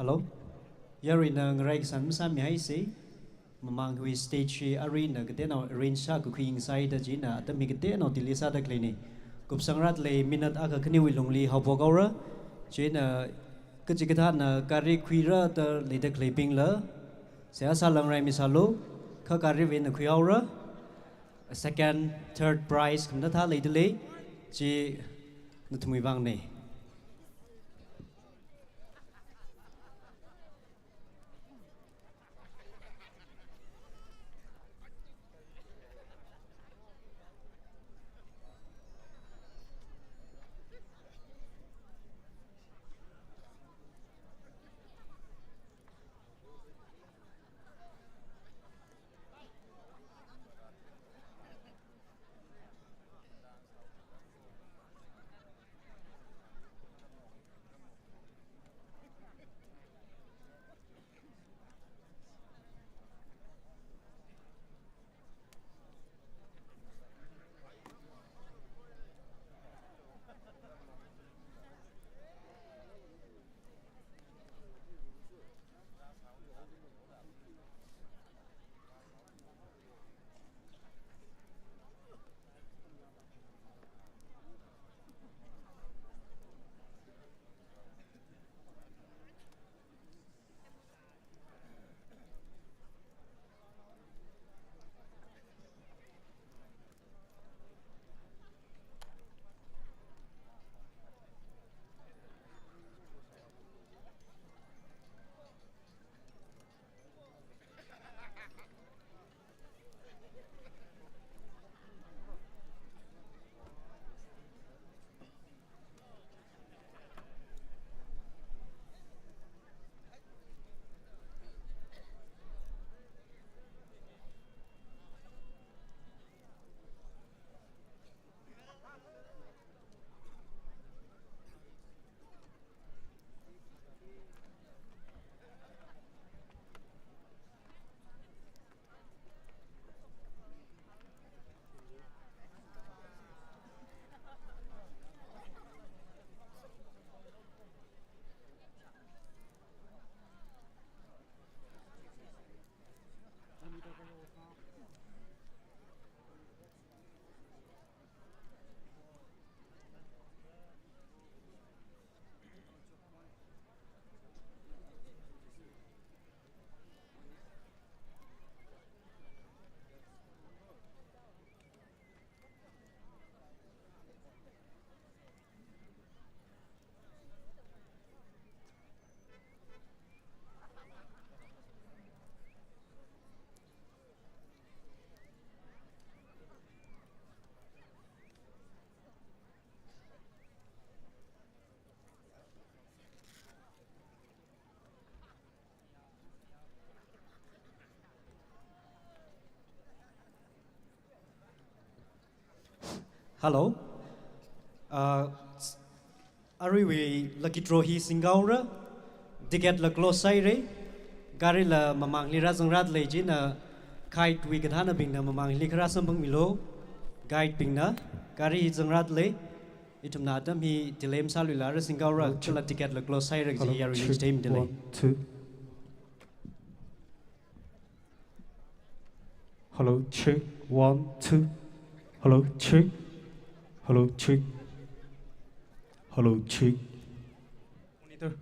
Hello. Yarina ngreg san sam mi haisi. Mamang hui stage arena kedeno arrange sa ku inside jina ta mi kedeno tilisa da klini. Kup sangrat le minat aga kni wilungli hapo gaura. Jina kejikathan na kari kwira ta le da clipping la. Saya salang rai misalo kha kari win na khuyaura. Second, third prize kumna tha le dele ji nuthmui bang ne. Hello. Uh, Ari we lucky draw hi singaura. Ticket la close side. Gari la mamang li razang rat le jina kite we gadhana bing na mamang li krasam bang milo. Guide bing na. Gari hi zang rat le. Itum na adam hi dilem salula ra singaura. Chula ticket la close side ji ya release time delay. 1, 2. Hello, check. 1, 2. Hello, check. Hello, check. Hello, check. Monitor.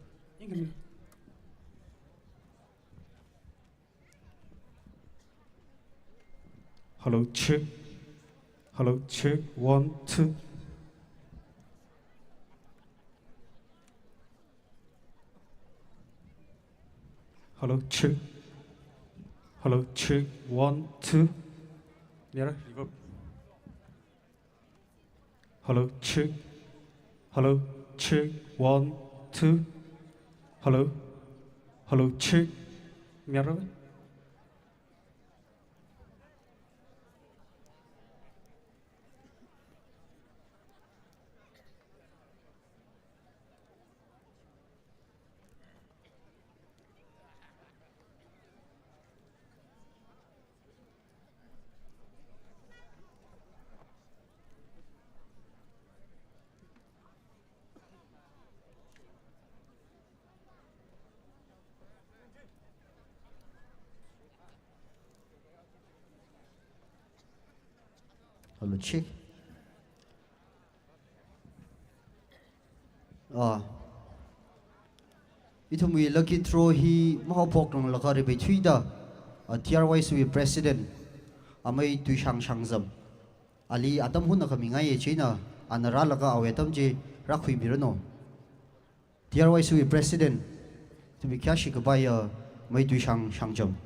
Hello, check. Hello, check. 1, 2. Hello, check. Hello, check. 1, 2. Yeah, reverb. Hello, check. Hello, check. 1, 2. Hello. Hello, check. Yeah. Hello, check. Itum we lucky throw he mahopok nong lakari be thuida. TRY we president. Amay tu shang zam. Ali atam hun nakaminga ye China. Anara laka awetam je rakhui birano. TRY we president. To be kyashi kabaya may tu shang jam.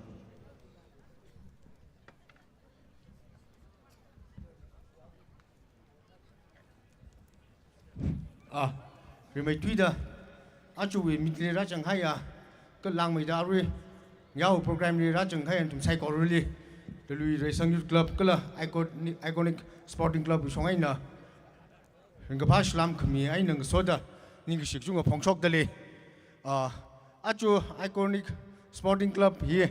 Remai Twitter, actually, Midley Rajang Haya, good lang with Ari, Yao program Rajang Haya and Psycho really, the Talui Reisang Youth Club, Kula, iconic sporting club, Songaina, and Gapash Lam Kumi, I know soda, Ningish Junga Pongshok Dele. Actually, iconic sporting club here.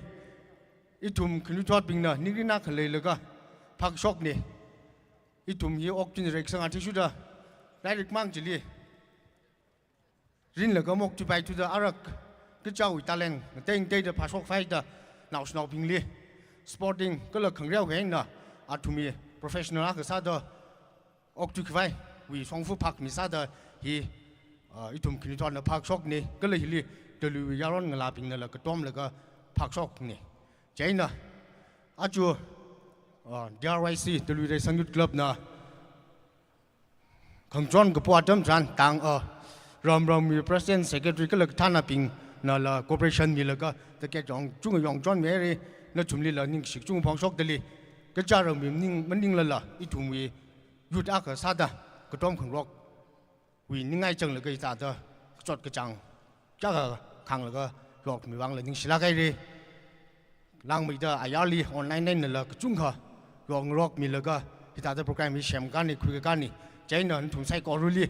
Itum Knutwat Bingna, Nigina Kalelega, Park Shockney. Itum here, Octin Rexang Atishuda, Direct Manjili. Rin là có một chụp bài từ Arab cái cháu Italian tên tên là pasok fighter nào nào bình liệt sporting cái là khẳng reo cái nè atumi professional cái sao đó ốc chụp vai vì song phu park mi sao đó hi itum kinh toàn là park sok nè cái là hi từ lưu yaron người làm bình là cái tom là cái park sok nè vậy nè achu DRYC từ lưu Reisang Youth Club nè khẳng chọn cái bộ tâm tràn tăng Ram mi president secretary cái là thana ping na la corporation mi la ka ta ke jong chung yong chon me ri na chum li la ning sik chung phong sok de li cái cha ram mi ning man ning la I thum wi yut a ka sa da ka tom khang rok wi ning ngai chang la cái ta da chot cái chang cha ka khang la ka rok mi wang la ning sila kai ri lang mi da ayali online nen la ka chung kha rong rok mi la ka ki ta da program mi shem kan ni khu ka ni chai na thum sai ko ru li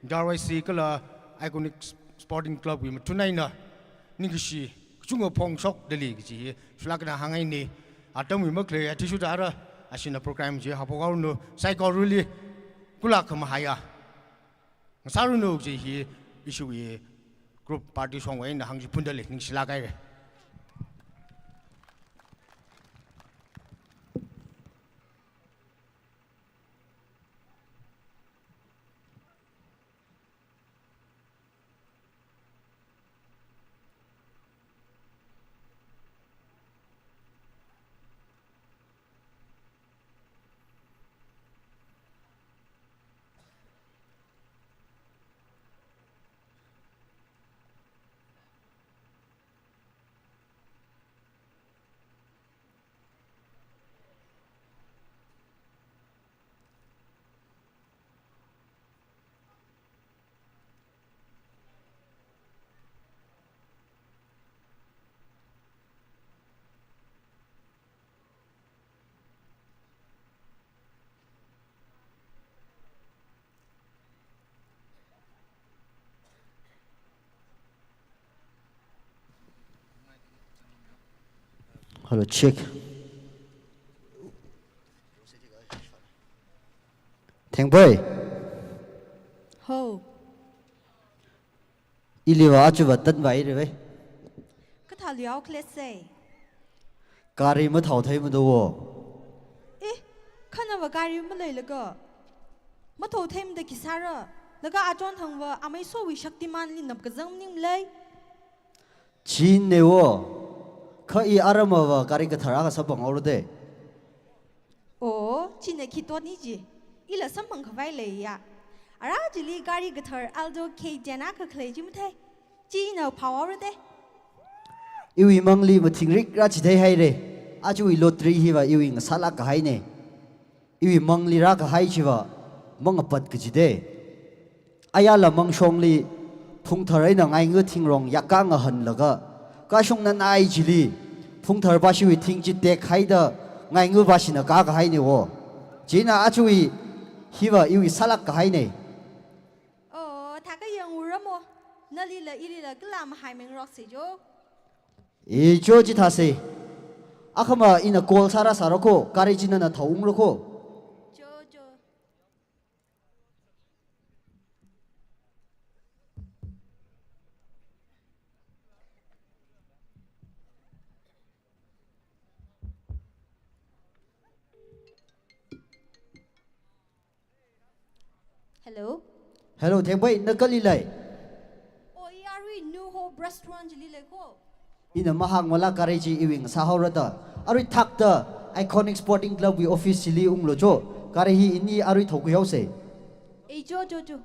DRYC cái là iconic sporting club vì một thứ này nè, nhưng cái gì chúng ở phong sóc đây là cái gì, chúng ta cái hàng ngày này, trong mình mấtเลยที่สุดแล้วxin là program gì học bao nhiêu, sai có rồi li, cũng là không hay sao rồi nó gì issue group party song vậy là hàng gì phun đây nhưng xin là cái này. Hello, check. Thank boy. Ho, Iliwa achu batan vai re vai. cái thằng liao klese. Kari ma thau thai ma do wo. Eh, khăn nào vào gari mà lấy lỡ mà thầu thêm để kisara. Lỡ à chọn thằng vợ, à mấy số vị Shaktiman linh nằm cái dòng nim lấy. Chin ne wo. Kha I arama wa kari ka thara ka sabang aur de. Ồ, chỉ này khi tốt ní gì? Ý là sắm bằng cái vai lấy à. À ra chỉ li gari cái thằng Aldo K Jana cái khle chứ mà thế. Chỉ nào power đấy. Iwi mangli ma thingrik ra chi thai hai re. Achu I lottery hi wa iwi nga sala ka hai ne. Iwi mangli ra ka hai chi wa mang pat ka chi de. Aya la mang shong li phung tharai na ngai ngu thing rong yakka nga han la ga. Ka shong nan ai chi li phung thar ba shi wi thing chi te khai da ngai ngu ba shi na ka hai ne wo. China achu I hi wa iwi sala ka hai ne. Ồ, thằng cái yang ura mo. Nó li là ý là cứ làm hai mình rock gì chứ. E cho chi tha se. Akhama ina kol sara sarako kari china na thaung ro ko. Chô chô. Hello. Hello theng bai na kali lai. Ôi, Ari New Hope Restaurant li lấy cô. Ina mahang wala kari chi iwing sa haurata. Ari thak ta iconic sporting club we officially unglo cho. Kari hi ini ari thoku yau se. Ê chô chô chô.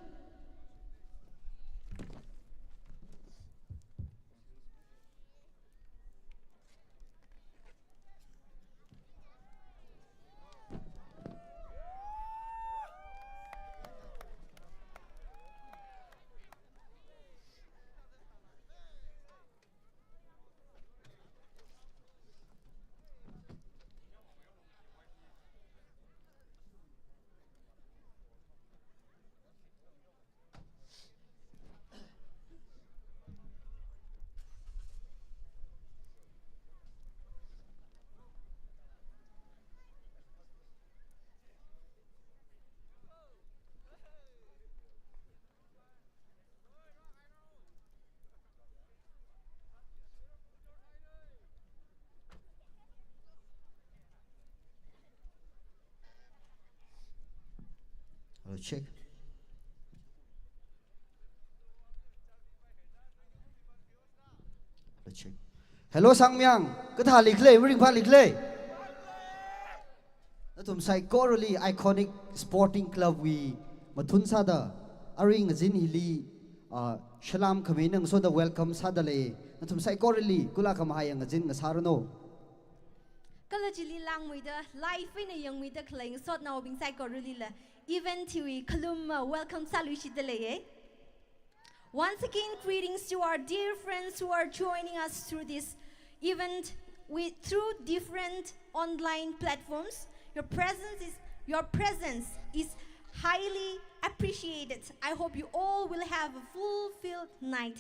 Hello check. Hello check. Hello sang myang. Ka tha lik le ring pha lik le. Na tum sai corally iconic sporting club we mathun sa da aring jin hili shalam khaminang so da welcome sa da le. Na tum sai corally kula kham hayang jin nga sarano. Cái là chỉ li lang mùi đó, live với này yang mùi đó khởi sốt nào bình sai có really là event TV kalum welcome salut shi dele. Once again, greetings to our dear friends who are joining us through this event through different online platforms. Your presence is highly appreciated. I hope you all will have a fulfilled night.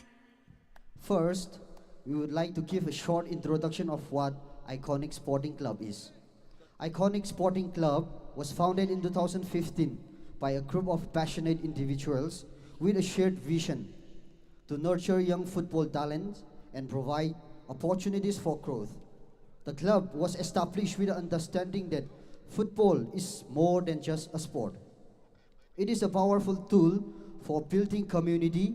First, we would like to give a short introduction of what Iconic Sporting Club is. Iconic Sporting Club was founded in 2015 by a group of passionate individuals with a shared vision to nurture young football talents and provide opportunities for growth. The club was established with the understanding that football is more than just a sport. It is a powerful tool for building community,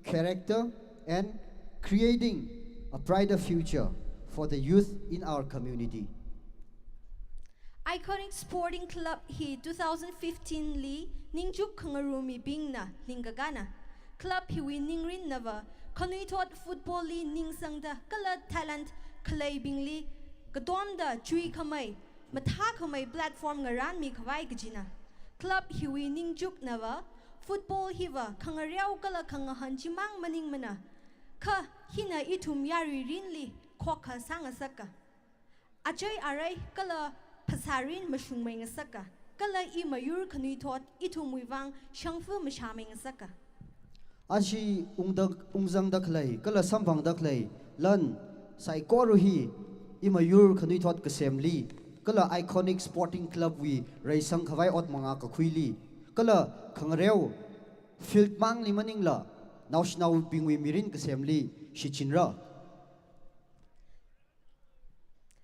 character, and creating a brighter future for the youth in our community. Iconic Sporting Club hi 2015 li ningjuk khangarumi bingna lingagana. Club hi wi ningrin nava khanui thot football li ningsangda kala talent khlai bingli kadom da chui khamai matha khamai platform ngaran mi khawai gijina. Club hi wi ningjuk nava football hiwa khangariau kala khangahan chimang maning mana kha hina itum yari rinli khokha sanga saka achai arai kala pasarin mashung mai saka kala I mayur khanui thot itum wiwang shangfu mashaming saka Ashi ungjang daklai kala sambang daklai lan sai koruhi imayur khanui thot assembly kala iconic sporting club we Reisang khawai ot manga ka khuili kala khangreu field mang ni maning la national pingwi mirin assembly shichinra.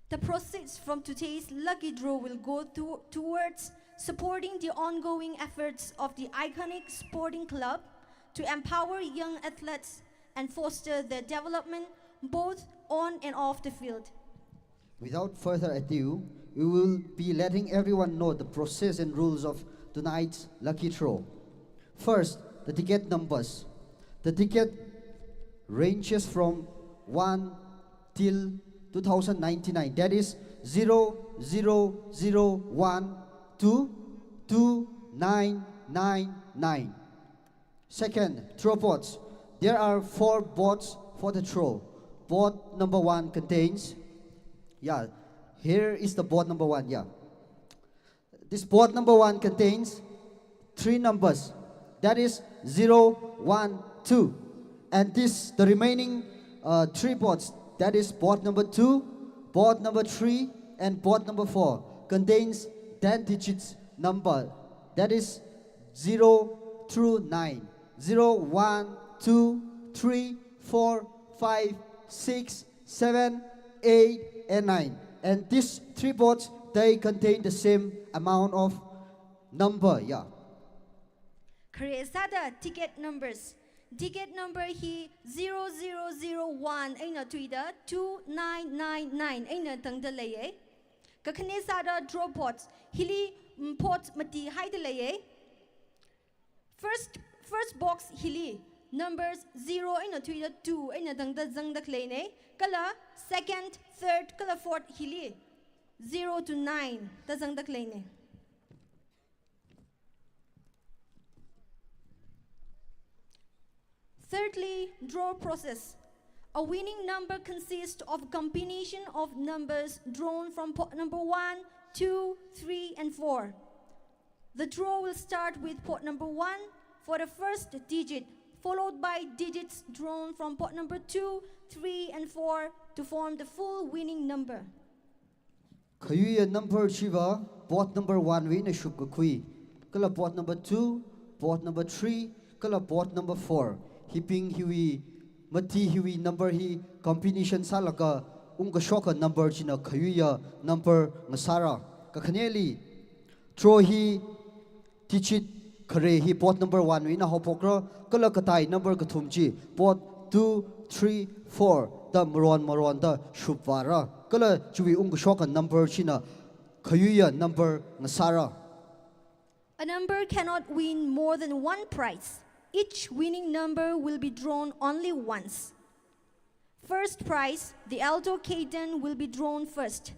The proceeds from today's lucky draw will go towards supporting the ongoing efforts of the iconic sporting club to empower young athletes and foster their development both on and off the field. Without further ado, we will be letting everyone know the process and rules of tonight's lucky draw. First, the ticket numbers. The ticket ranges from 1 till 2099. That is 0001 to 2999. Second, throw pots. There are 4 boards for the throw. Board number 1 contains, here is the board number 1, This board number 1 contains 3 numbers. That is 0, 1, 2. And the remaining 3 boards, that is board number 2, board number 3, and board number 4, contains 10 digits number. That is 0 through 9. 0, 1, 2, 3, 4, 5, 6, 7, 8, and 9. And these 3 boards, they contain the same amount of number, Kresada ticket numbers. Ticket number he 0001 aina tuida 2999 aina tangda laye. Kakhanesada draw pots hili pots mati haida laye. First box hili numbers 0 aina tuida 2 aina tangda zangda klene. Kala second, third, kala fourth hili 0 to 9 ta zangda klene. Thirdly, draw process. A winning number consists of a combination of numbers drawn from pot number 1, 2, 3, and 4. The draw will start with pot number 1 for the first digit, followed by digits drawn from pot number 2, 3, and 4 to form the full winning number. Khayuya number shiva, pot number 1 win a shukukui. Kala pot number 2, pot number 3, kala pot number 4. Hipping hiwi mati hiwi number hi combination salaka unga shoka number china khayuya number ngasara kakhaneli throw hi tichit khare hi pot number 1 wina hopokra kala katai number kathumchi pot 2 3 4 da maron da shupwara kala chuwi unga shoka number china khayuya number ngasara. A number cannot win more than one prize. Each winning number will be drawn only once. First prize, the alto cadence will be drawn first.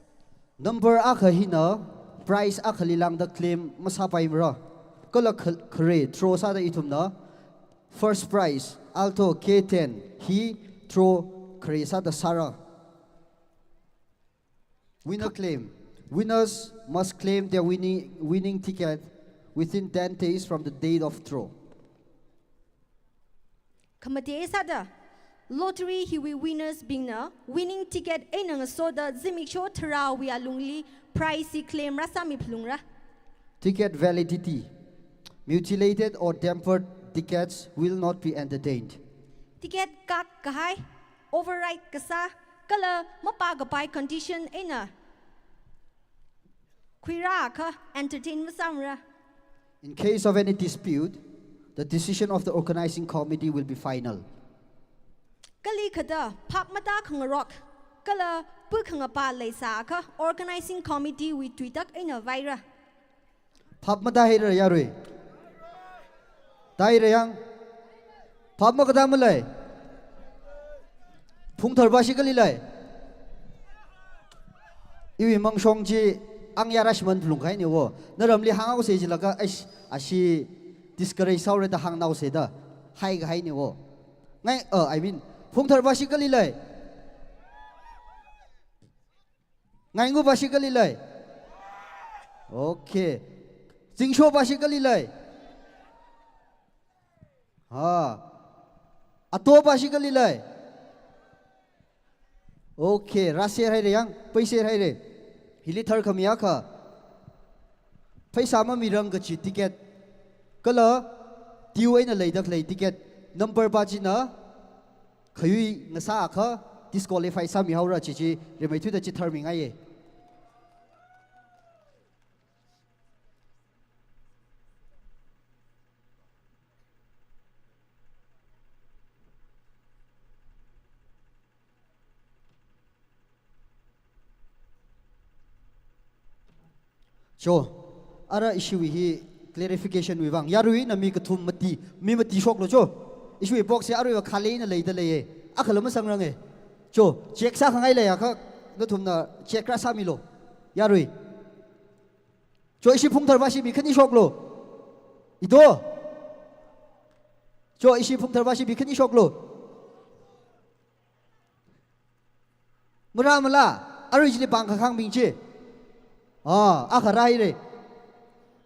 Number akahina, prize akhalilang da claim masapay mra. Kala khare throw sa da itumna. First prize, alto K10, he throw khare sa da sara. Winner claim. Winners must claim their winning ticket within 10 days from the date of throw. Kamade sada lottery hiwi winners being na winning ticket enang soda zimiksho tarawi alungli price claim rasami plungra. Ticket validity. Mutilated or tempered tickets will not be entertained. Ticket kak kahai override kasa kala mapagapay condition ena kuira ka entertain masamra. In case of any dispute, the decision of the organizing committee will be final. Kali kada pak mata khangarok kala pu khangapa leisa ka organizing committee with tweetak ena vaira. Papmata hira yarui. Dai rayang. Papma kada malai. Phung tharba sikali lai. Iwi mangshong ji ang yarash man phulung khai ni wo. Naramli hanga ko se jilaka ashi discourage saure da hang nau se da hai ga hai ni wo ngai I mean phung thar basically lai ngai ngu basically lai okay jingsho basically lai ha ato basically lai Okay, Russia hai re yang, paise hai re. Hili thar khamia kha. Paisa ma mirang ka chi ticket. Kala tiu ai na lei dak lei ticket. Number ba chi na khayui ngasa kha disqualify sa mi haura chi chi re mai thu da chi thar mi ngai ye. Cho, ara issue hi clarification wi wang yarui na mi ka thum mati shok lo cho. Issue box ya arui wa khale na leida le ye. Akhala ma sang rang e. Cho, check sa khangai le ya kha na thum na check ra sa mi lo. Yarui. Cho issue phung thar ba si mi khani shok lo. Ido. Cho issue phung thar ba si mi khani shok lo. Mura mala arui jili bang kha khang bing che. Akharai re.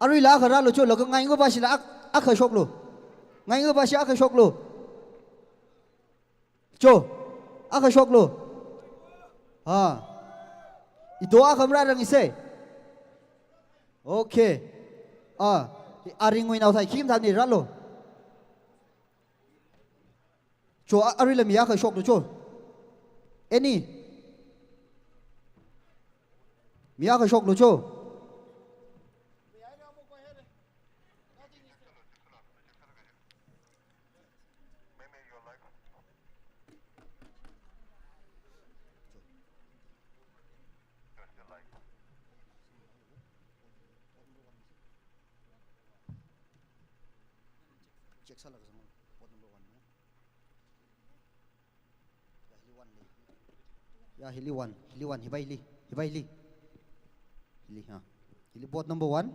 Arui la akhara lo cho lo ngai ngo ba si la akha shok lo. Ngai ngo ba si akha shok lo. Cho akha shok lo. Ito akhamra rang ise. Okay. Aring ngoi nau thai kim than ni ra lo. Cho arui la mi akha shok lo cho. Any Mia ka shok lo cho. Check sa laga sama pot number 1 ya hili 1 hibai li Hili bot number 1.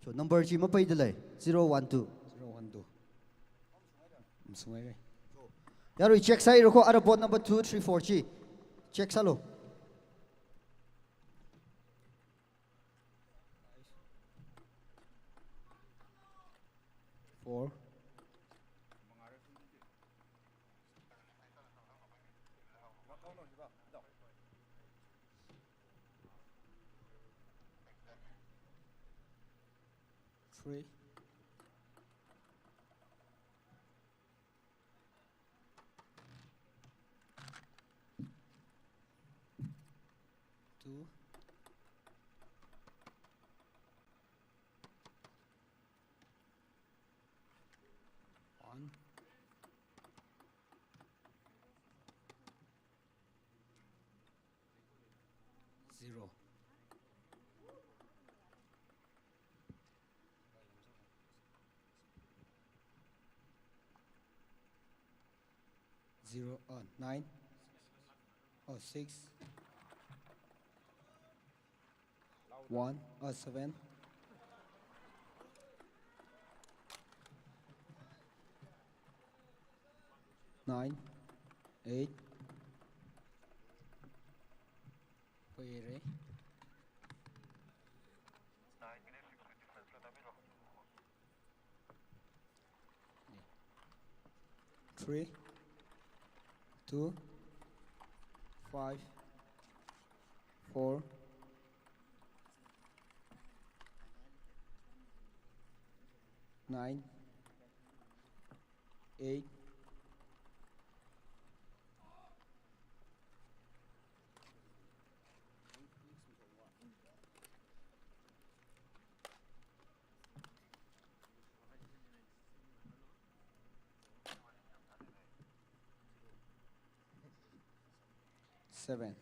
So number chi mapai dale 012. Sungai re. Yaru check sai roko ara bot number 2 3 4 chi. Check salo. Four. Three. Two. One. Zero. Zero, 9, 6, 1, 7, 9, 8, pere, 3, 2, 5, 4, 9, 8, 7.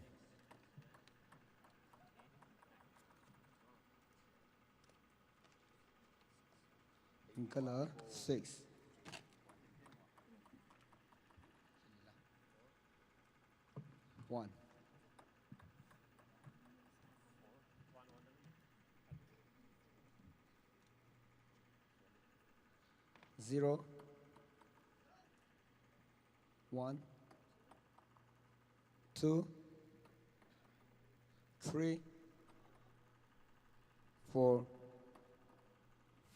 In color 6. 1. 0. 1. 2, 3, 4,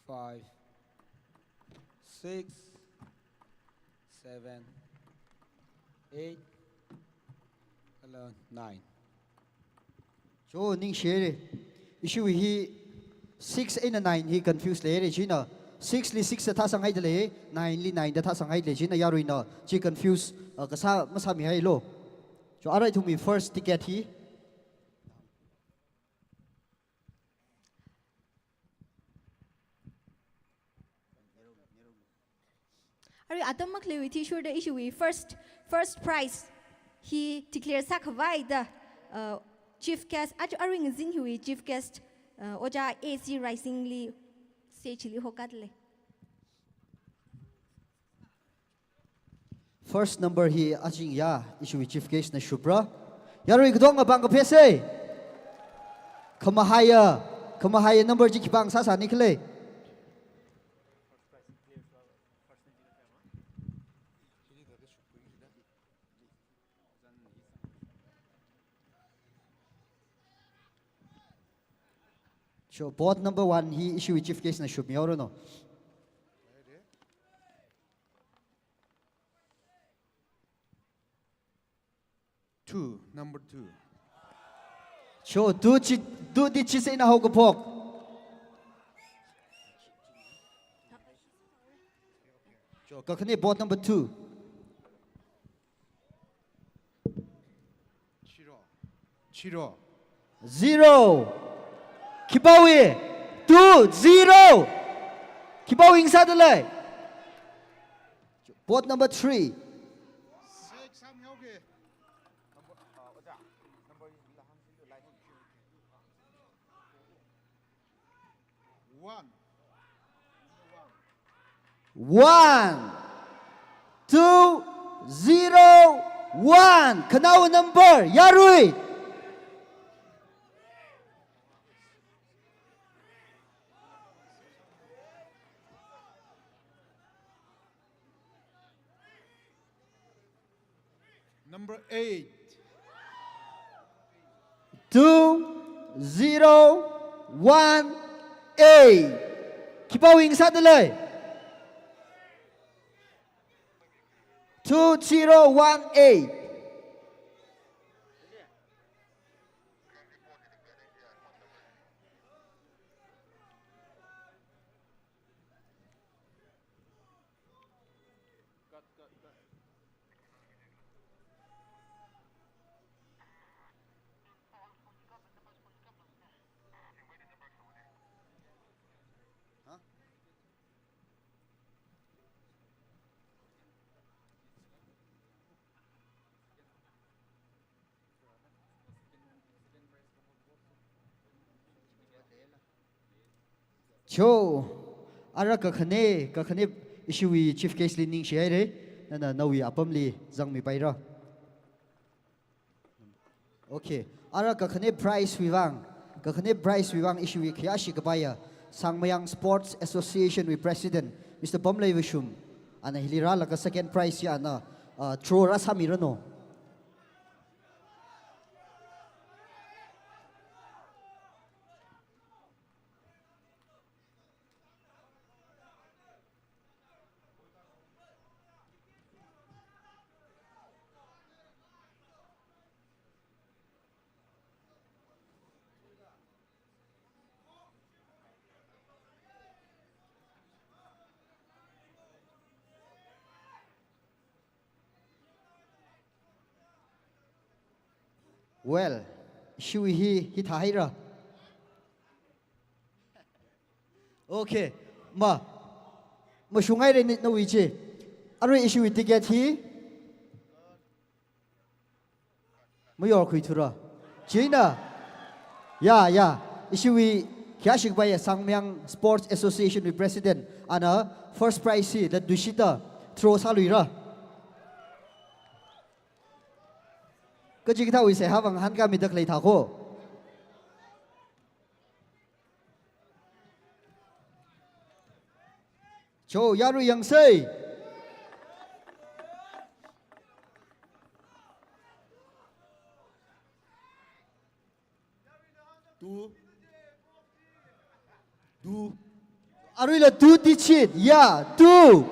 5, 6, 7, 8, color 9. Cho ning share issue hi 6 and 9 hi confused le china 6 li 6 tha sangai le 9 li 9 da tha sangai le china yaruina chi confuse ka sa masa mi hai lo cho arai thumi first ticket hi Ari Adam Maklewi t-shirt the issue we first prize. He declared Sakavai the chief guest at Aring Zinhui chief guest Oja AC Risingly Sechili Hokadle. first number hi ajing ya issue chief case na shubra yaru igdong abang pese kama haya number ji kibang sa sa nikle so board number 1 hi issue chief case na shub yaru no 2, number 2. so do di chi se na ho ko phok so ka khani board number 2 Chiro. 0 kibawi 2 0 kibawi inside the line board number 3 1 2 0 1 kanao number yarui Number 8. 2 0 1 8 kibawing sadalay 2 0 1 8 Cho ara ka khane issue chief case li ning share re na nawi apam li jang mi paira okay ara ka khane prize wiwang issue khya shi ka baya sangmayang sports association with president Mr. Bomlay Vishum ana hilira la ka second prize ya na throw ra samirano well issue hi thaira okay ma shungai re no wiche aro issue ticket hi mo yor khui thura china ya issue kya shik bai sangmyang sports association with president ana first prize hi the dushita throw saluira cái gì thao sẽ havang han ka mi dak lei tha ko cho yaru yang sei Du. aru la tu ti chit ya tu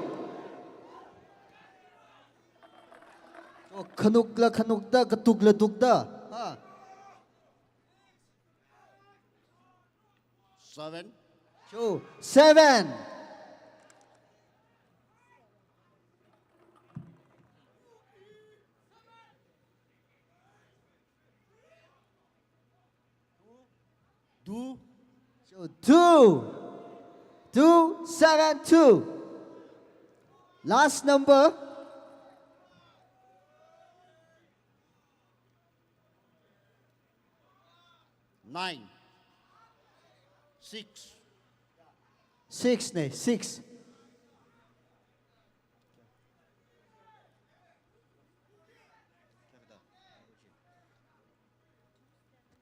Khanukla khanukta katukla tukta. 7. Two, 7. Do. So 2. 2, 7, 2. Last number. 9. 6. 6 ne, 6.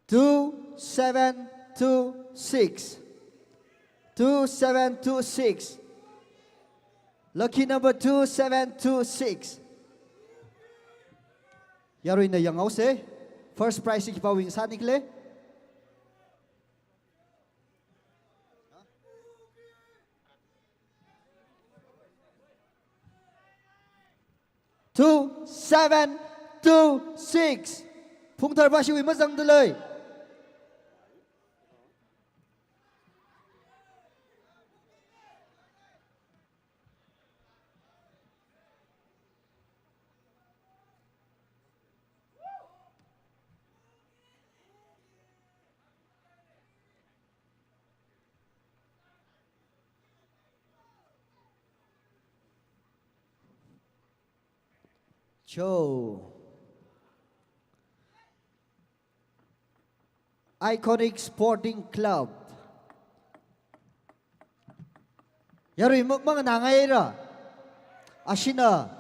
Two, 7, 2, 6. 2, 7, 2, 6. Lucky number 2, 7, 2, 6. Yaroin na yang se. First prize si kipawing sa nikle. Two, 7, 2, 6. Phung thar ba siwi mazang delay. Joe. Iconic Sporting Club. Yaroy mga nangay ra. Ashina.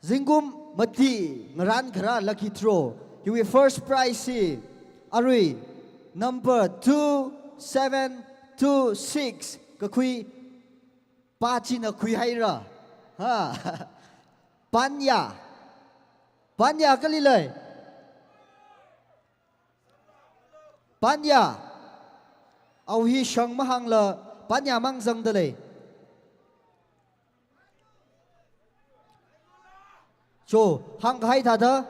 Zingum mati ngaran kara lucky draw. Yung first prize si Aroy number 2726 kakui pachi na kui haira. Ha. Panya. Panya kalilay. Panya. Au hi shang mahang la panya mang zang dale. So hang hai thada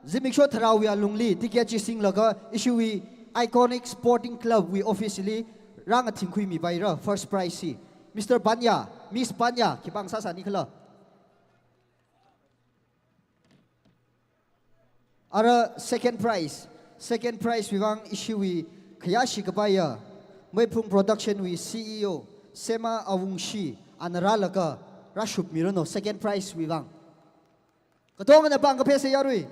zimik sho tharawi alungli tikia chi sing laga issue Iconic Sporting Club we officially rang a thingkhui mi baira first prize si Mr. Panya, Miss Panya kipang sasa nikla. Ara second prize wang issue we Kayashi Kabaya Maipung Production we CEO Sema Awungshi Anaralaka Rashup Mirano second prize we wang Katonga na bang kapesa yarui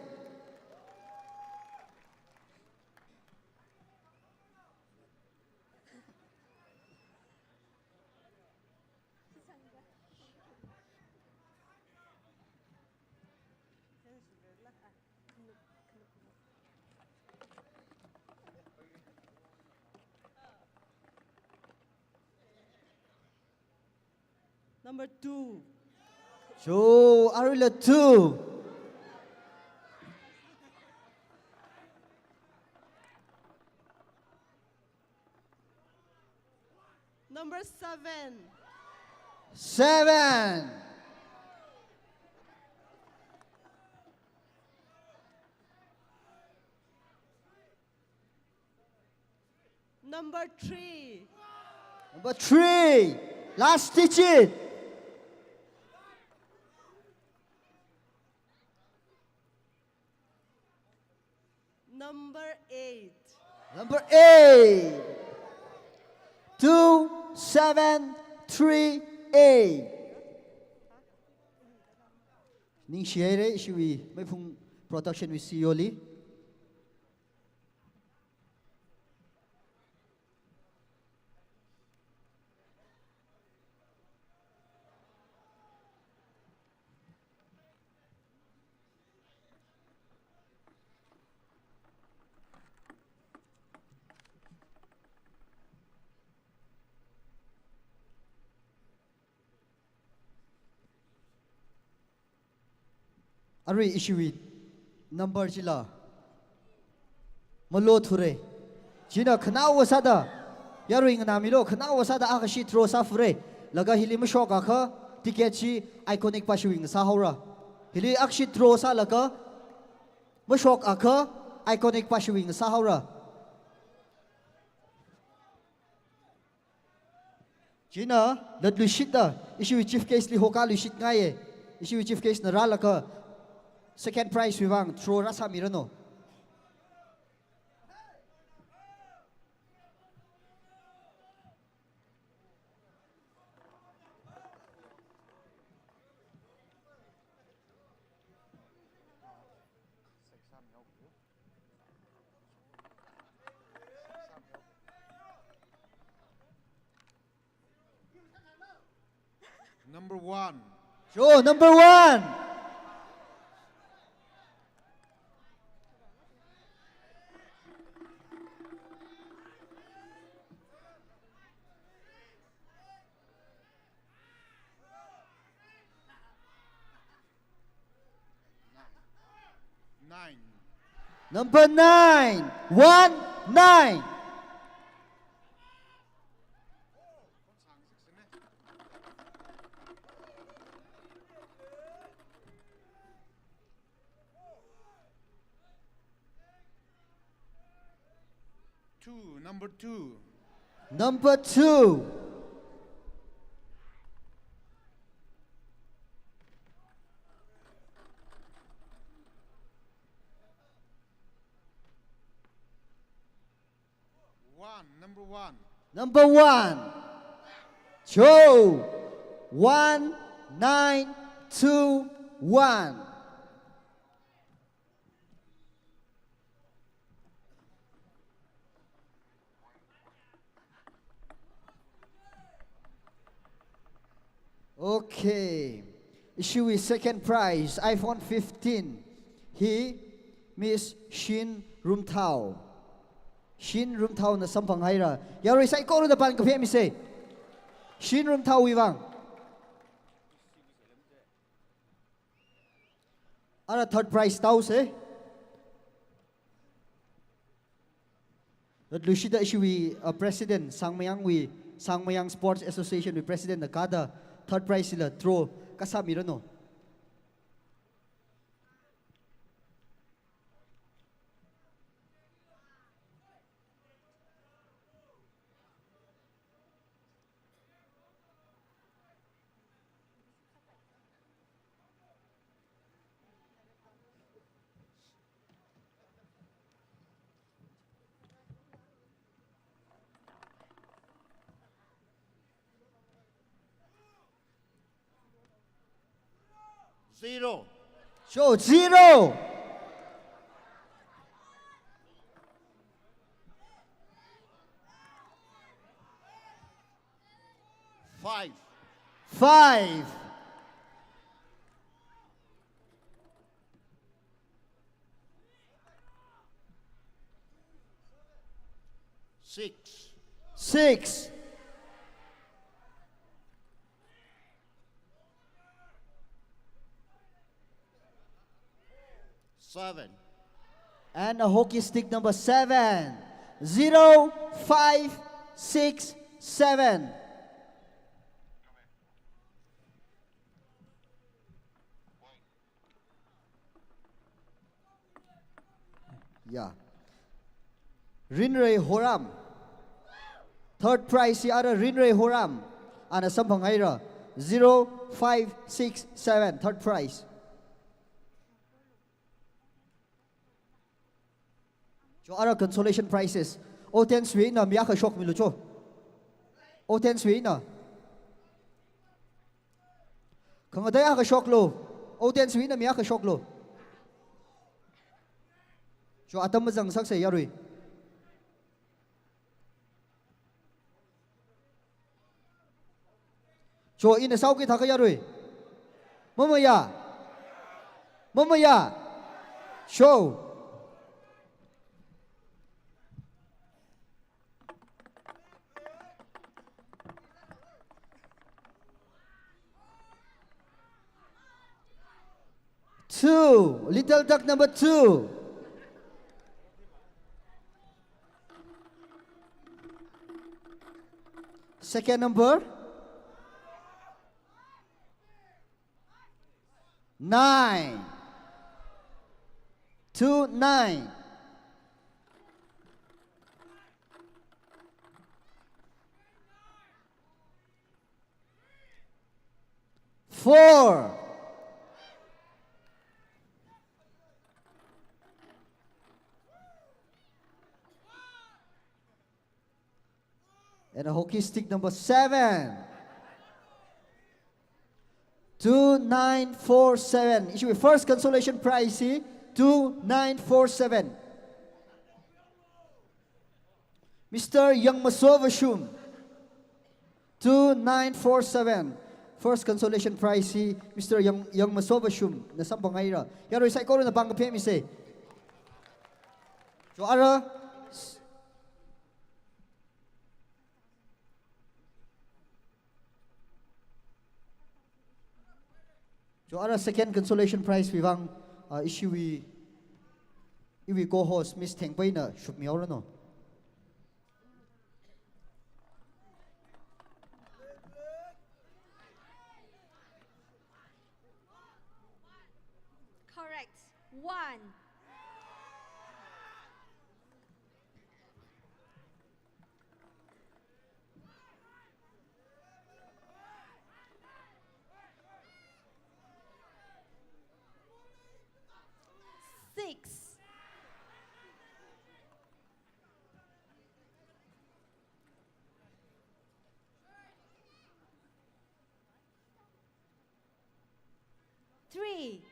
Number 2. So Arula 2 Number 7. 7 Number 3. Number 3 last digit Number 8. Number 8 2738 Ning share shui Maipung Production with CEO Lee Ari issue number jila malo thure jina khana wasada yaru ing namilo khana wasada akashi tro safre laga hilim shoka kha ticket chi iconic pashuing sa hora hili akshit throw sa laka mo shock akha iconic pashwing sa haura China dat lushit da issue chief case li hoka lushit ngai issue chief case na ralaka second prize wiwang throw rasa mirano Number 1. Show number 1 9. number 9 1-9 2. Number 2. number 2 1. Number 1. number 1 show 1-9-2-1 Okay. Issue is second prize, iPhone 15. He, Miss Shin Rumtao. Shin Rumtao na sampang haira. Yaro isa ikaw na pan kafe mi say. Shin Rumtao wiwang. Ara third prize tao se. That Lushida issue we president Sangmayang Sports Association we president nakada third prize sila throw kasami no. Zero. Show 0. Five. 5. 6. 6. 7. And a hockey stick number 7. 0, 5, 6, 7. Yeah. Rinre Horam. Third prize si ada Rinre Horam. Ana sampang haira. 0, 5, 6, 7. Third prize. Jo ara consolation prizes. O10 swi na miya ka shock milu cho. O10 swi na. Kung adaya ka shock lo. O10 swi na miya ka shock lo. Jo atam mazang sak sa yarui. Jo ina sau ki thaka yarui. Mamaya. Mamaya. Show. Two, little duck number 2. Second number. 9, 2, 9. Four. And a hockey stick number 7. 2947. Issue first consolation prize. 2947. Mr. Young Masovashum. 2947. First consolation prize. Mr. Young Masovashum. Nasambang ayra. Yaro isay ko rin na bang kapya mise. So ara. So our second consolation prize we wang issue we co-host Miss Teng Pai na shoot me or no. Correct. 1. Six. 3.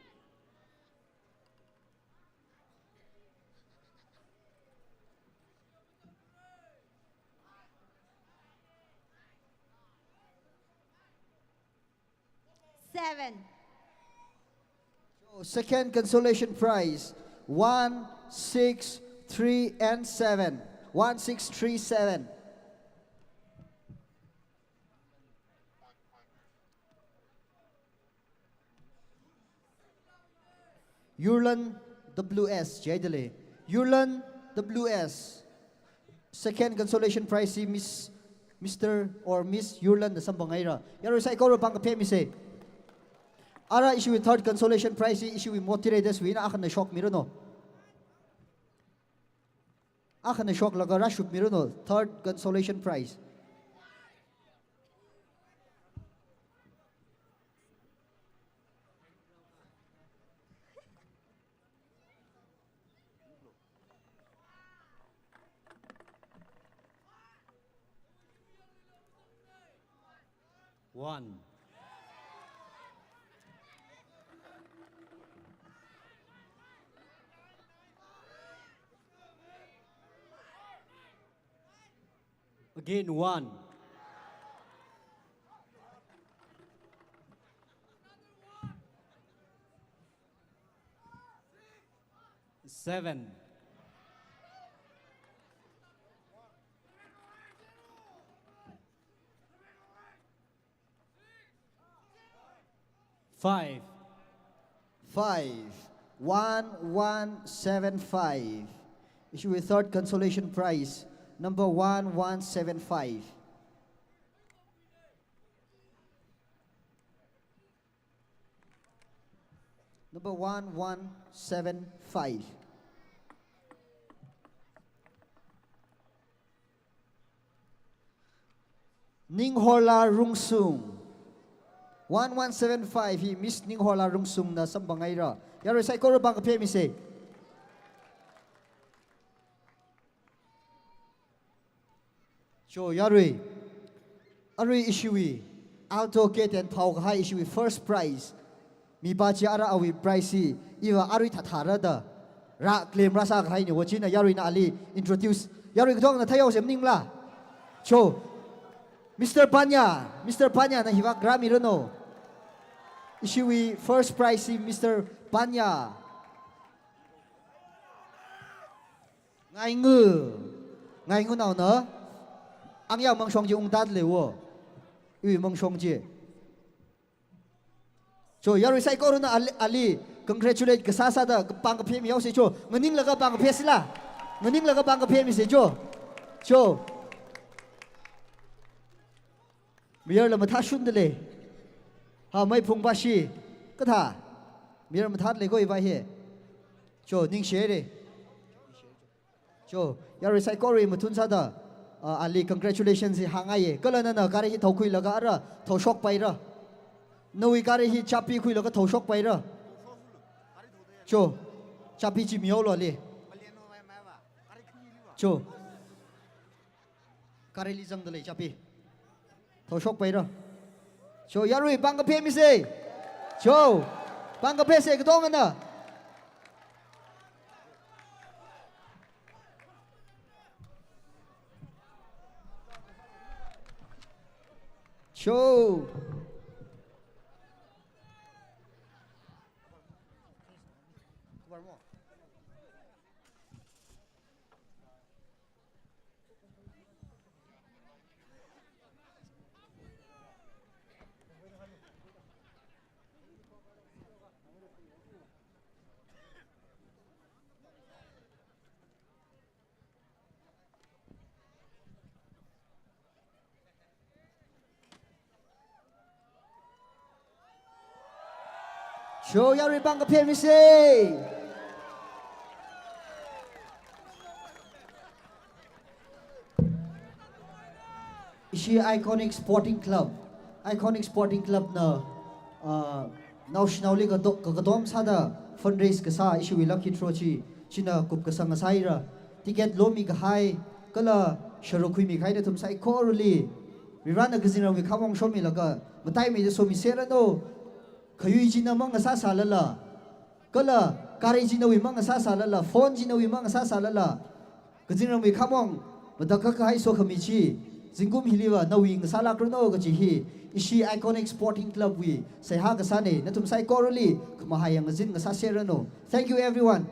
7. So second consolation prize 1, 6, 3, and 7. 1, 6, 3, 7. Yurlan WS, Jadele. Yurlan WS. Second consolation prize si Mr. or Miss Yurlan na Sambangayra. Yaro sa ikaw bang kapya mise. Ara issue with third consolation prize issue with motivators we na akan na shock miro no. Akan na shock laga ra shoot miro no. Third consolation prize. One. Again, 1. Seven. 5. 5. 1175. Issue with third consolation prize. Number 1175. Number 1175. Ninghola Rungsung. 1175. He Miss Ninghola Rungsung na Sambangayra. Yaro sa ikoro bang kapya mise. So Yarui, Arui issue, Alto Kate and Pau High issue first prize. Mi bachi ara awi prize iwa Arui Tatara da. Ra claim rasa kai ni wachina Yarui na ali introduce Yarui kutong na tayo sem ning la. So Mr. Panya na hiwak Grammy Reno. Issue first prize si Mr. Panya. Ngay ngư nào nữa? Ang yao mong song ji ung dad le wo. Yu mong song ji. So yaru sai ko na ali congratulate ka sa da pang ka phe mi yau se cho. Nganing la ka pang ka phe sila. Nganing la ka pang ka phe mi se cho. Cho. Mi yar la ma tha shun de le. Ha mai phung ba shi. Ka tha. มีรำทัดเลยก็อีไปเฮโจนิ่งเชยโจยาริไซโกรีมาทุนซาดาอันลี congratulations สิหางไงก็เลยนั่นน่ะการที่ทคุยแล้วก็อะไรทชกไปละนู่นการที่จับปีคุยแล้วก็ทชกไปละโจจับปีจิมิโอเลยโจการลิจังเลยจับปีทชกไปละโจยาริบังกะเพมิเซโจบังกะเพเซก็ต้องกันนะโชว์ยาริบังกะเพมิเซชีไอคอนิกสปอร์ติ้งคลับไอคอนิกสปอร์ติ้งคลับเนอะnationally ก็ต้องซาดา fundraise ก็ซาอิชวิลักคิดโรชีชินะกุบก็สังกัยระติเกตโลมีก็ให้ก็ละชรุคุยมีใครได้ทุ่มใส่โครุลีวิรันนักจินเรามีข้าวมองชมีแล้วก็มาไต่มีจะสมิเซระโนขยุยจินามังกษาสาลละก็ละการิจินาวิมังกษาสาลละฟอนจินาวิมังกษาสาลละก็จินเรามีข้าวมองมาตะกักให้โซขมิชีจิงกุมฮิลิวะนาวิงสาลากรโนก็จีฮีอิชีไอคอนิกสปอร์ติ้งคลับวีใส่ฮากษาเนนั่นทุ่มใส่โครุลีขมาให้ยังจินกษาเซระโน Thank you everyone